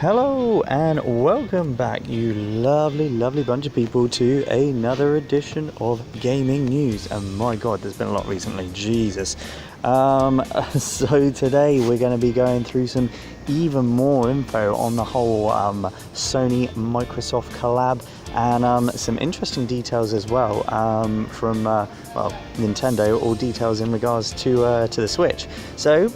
Hello and welcome back, you lovely bunch of people, to another edition of gaming news. And my god, there's been a lot recently, Jesus. So today we're going to be going through some even more info on the whole Sony Microsoft collab, and some interesting details as well from Nintendo, or details in regards to the Switch. So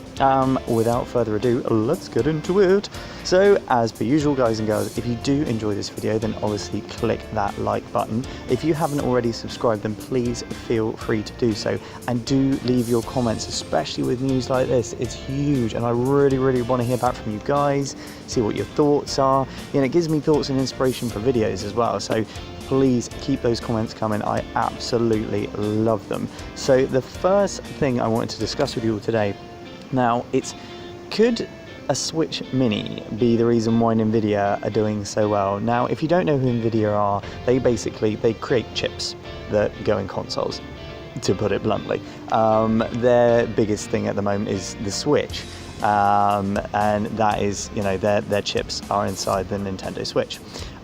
without further ado, let's get into it. So as per usual, guys and girls, if you do enjoy this video, then obviously click that like button. If you haven't already subscribed, then please feel free to do so, and do leave your comments, especially with news like this. It's huge, and I really want to hear back from you guys, see what your thoughts are. You know, it gives me thoughts and inspiration for videos as well, so please keep those comments coming. I absolutely love them. So the first thing I wanted to discuss with you all today, now, could a Switch Mini be the reason why Nvidia are doing so well? Now, if you don't know who Nvidia are, they create chips that go in consoles, to put it bluntly. Their biggest thing at the moment is the Switch, and that is, you know, their chips are inside the Nintendo Switch.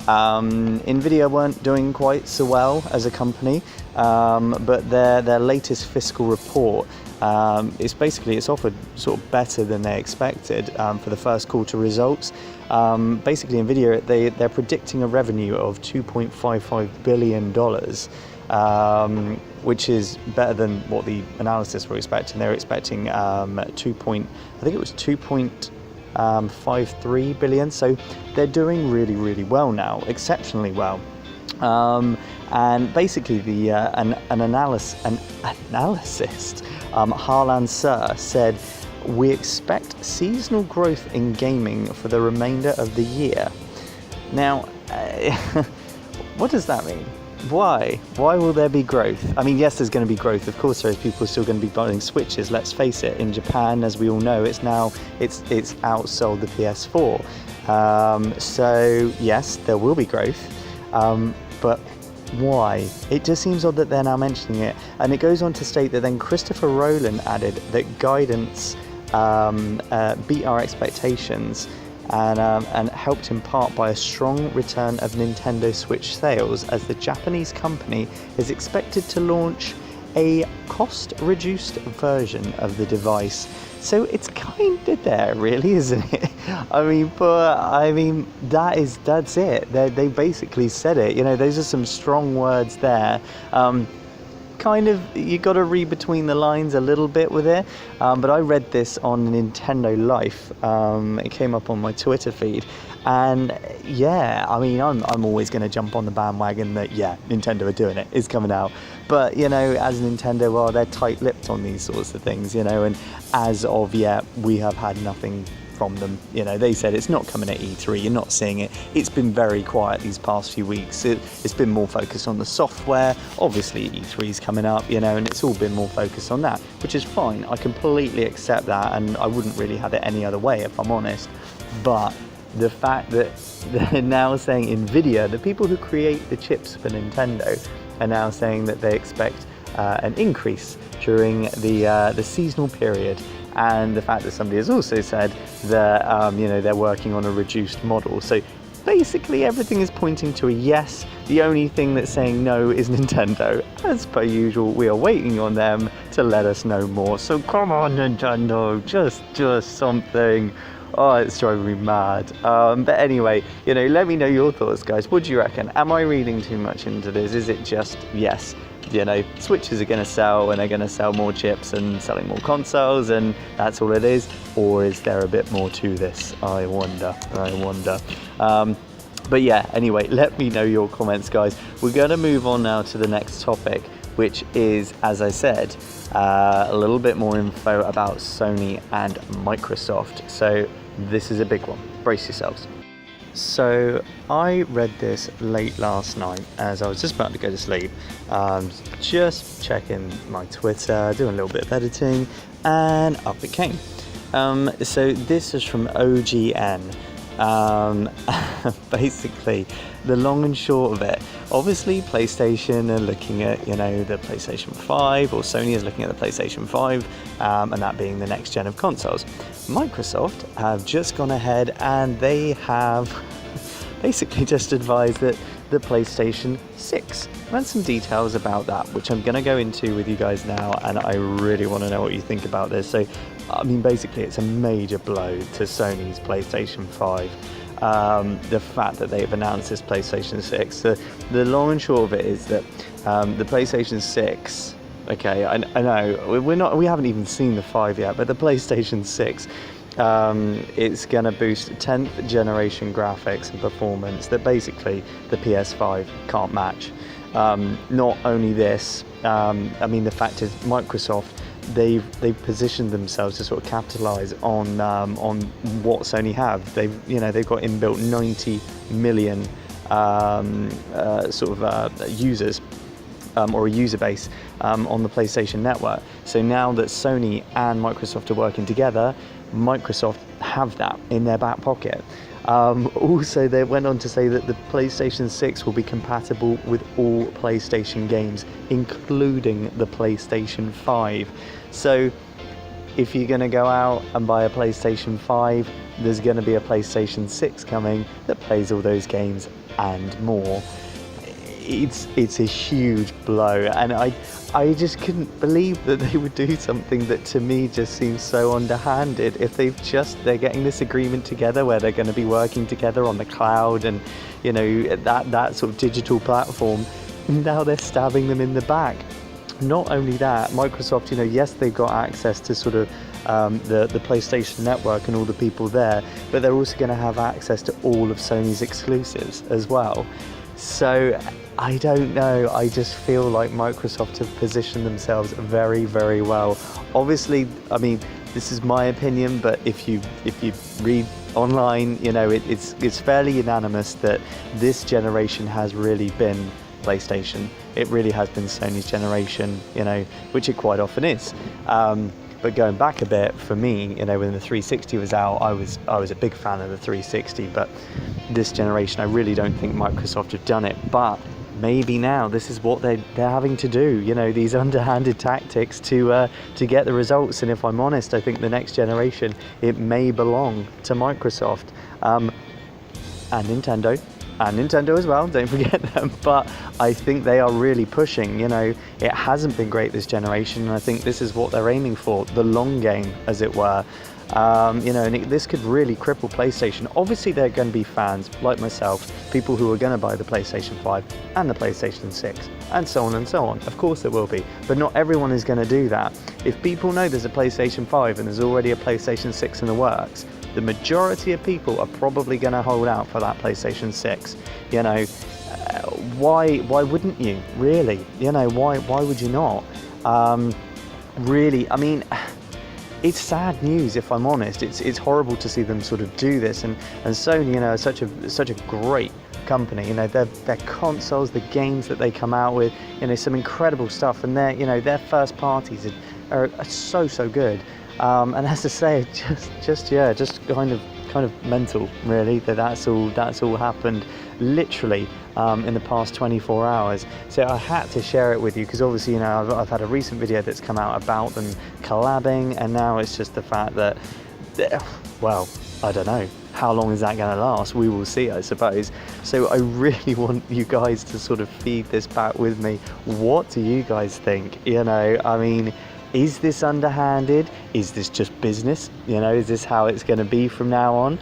Nvidia weren't doing quite so well as a company, but their latest fiscal report, it's offered sort of better than they expected for the first quarter results. Basically, Nvidia, they're predicting a revenue of $2.55 billion, which is better than what the analysis were expecting. They were expecting 2.53 billion. So they're doing really well now, exceptionally well. And basically, an analyst, Harlan Sir, said, "We expect seasonal growth in gaming for the remainder of the year." Now, what does that mean? Why will there be growth? I mean, yes, there's going to be growth, of course. There's people still going to be buying Switches. Let's face it, in Japan, as we all know, it's outsold the PS4. So yes, there will be growth, but why? It just seems odd that they're now mentioning it. And it goes on to state that then Christopher Rowland added that guidance beat our expectations, and helped in part by a strong return of Nintendo Switch sales, as the Japanese company is expected to launch a cost-reduced version of the device. So it's kind of there, really, isn't it? That's it. They basically said it. You know, those are some strong words there. Kind of, you got to read between the lines a little bit with it, but I read this on Nintendo Life. It came up on my Twitter feed, and yeah, I mean, I'm always going to jump on the bandwagon that, yeah, Nintendo are doing it, it's coming out. But, you know, as Nintendo, well, they're tight-lipped on these sorts of things, you know, and as of yet, we have had nothing from them. You know, they said it's not coming at E3, you're not seeing it. It's been very quiet these past few weeks. It's been more focused on the software. Obviously E3 is coming up, you know, and it's all been more focused on that, which is fine. I completely accept that, and I wouldn't really have it any other way, if I'm honest. But the fact that they're now saying, Nvidia, the people who create the chips for Nintendo, are now saying that they expect an increase during the seasonal period, and the fact that somebody has also said that you know, they're working on a reduced model. So basically everything is pointing to a yes. The only thing that's saying no is Nintendo. As per usual, we are waiting on them to let us know more. So come on, Nintendo, just something. Oh, it's driving me mad. But anyway, you know, let me know your thoughts, guys. What do you reckon? Am I reading too much into this? Is it just, yes, you know, Switches are going to sell, and they're going to sell more chips and selling more consoles, and that's all it is? Or is there a bit more to this? I wonder. But yeah, anyway, let me know your comments, guys. We're going to move on now to the next topic, which is, as I said, a little bit more info about Sony and Microsoft. So this is a big one. Brace yourselves. So I read this late last night as I was just about to go to sleep, just checking my Twitter, doing a little bit of editing, and up it came. So this is from OGN. Basically, the long and short of it, obviously PlayStation are looking at, you know, the PlayStation 5, or Sony is looking at the PlayStation 5, and that being the next gen of consoles. Microsoft have just gone ahead and they have basically just advised that the PlayStation 6, and some details about that, which I'm going to go into with you guys now, and I really want to know what you think about this. So, I mean, basically it's a major blow to Sony's PlayStation 5. The fact that they've announced this PlayStation 6. The long and short of it is that the PlayStation 6, okay, I know we haven't even seen the 5 yet, but the PlayStation 6, it's going to boost 10th generation graphics and performance that basically the PS5 can't match. Not only this, I mean, the fact is Microsoft, they've positioned themselves to sort of capitalize on what Sony have. They've got inbuilt 90 million users, or a user base on the PlayStation network. So now that Sony and Microsoft are working together, Microsoft have that in their back pocket. Also, they went on to say that the PlayStation 6 will be compatible with all PlayStation games, including the PlayStation 5. So if you're going to go out and buy a PlayStation 5, there's going to be a PlayStation 6 coming that plays all those games and more. It's a huge blow, and I just couldn't believe that they would do something that to me just seems so underhanded. If they're getting this agreement together where they're going to be working together on the cloud and, you know, that sort of digital platform, now they're stabbing them in the back. Not only that, Microsoft, you know, yes, they've got access to sort of the PlayStation network and all the people there, but they're also going to have access to all of Sony's exclusives as well. So I don't know, I just feel like Microsoft have positioned themselves very, very well. Obviously, I mean, this is my opinion, but if you read online, you know, it's fairly unanimous that this generation has really been PlayStation. It really has been Sony's generation, you know, which it quite often is. But going back a bit, for me, you know, when the 360 was out, I was a big fan of the 360, but this generation, I really don't think Microsoft have done it. But maybe now this is what they're having to do, you know, these underhanded tactics to get the results. And if I'm honest, I think the next generation, it may belong to Microsoft, and Nintendo as well, don't forget them. But I think they are really pushing, you know, it hasn't been great this generation, and I think this is what they're aiming for, the long game, as it were. You know, and this could really cripple PlayStation. Obviously, there are going to be fans like myself, people who are going to buy the PlayStation 5 and the PlayStation 6, and so on and so on. Of course there will be, but not everyone is going to do that. If people know there's a PlayStation 5 and there's already a PlayStation 6 in the works, the majority of people are probably going to hold out for that PlayStation 6. You know, why wouldn't you, really? You know, why would you not? Really, I mean, it's sad news, if I'm honest. It's horrible to see them sort of do this, and Sony, you know, is such a great company. You know, their consoles, the games that they come out with, you know, some incredible stuff, and their first parties are so good. And as I say, just kind of mental, really, that's all happened literally in the past 24 hours. So I had to share it with you because obviously, you know, I've had a recent video that's come out about them collabing, and now it's just the fact that, well, I don't know, how long is that going to last? We will see, I suppose. So I really want you guys to sort of feed this back with me. What do you guys think? You know, I mean, is this underhanded? Is this just business? You know, is this how it's going to be from now on?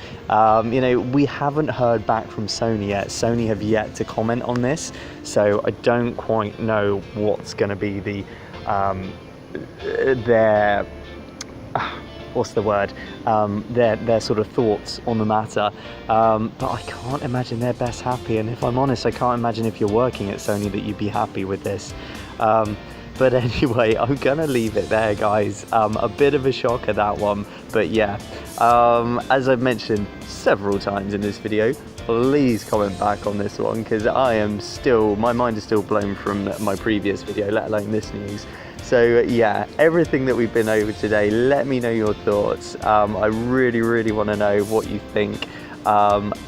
You know, we haven't heard back from Sony yet. Sony have yet to comment on this, so I don't quite know what's going to be the their sort of thoughts on the matter. But I can't imagine they're best happy. And if I'm honest, I can't imagine if you're working at Sony that you'd be happy with this. But anyway, I'm gonna leave it there, guys. A bit of a shocker, that one, but yeah, as I've mentioned several times in this video, please comment back on this one, because my mind is still blown from my previous video, let alone this news. So yeah, everything that we've been over today, let me know your thoughts. I really want to know what you think.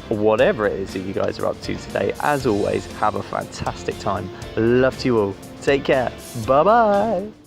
Whatever it is that you guys are up to today, as always, have a fantastic time. Love to you all. Take care. Bye bye.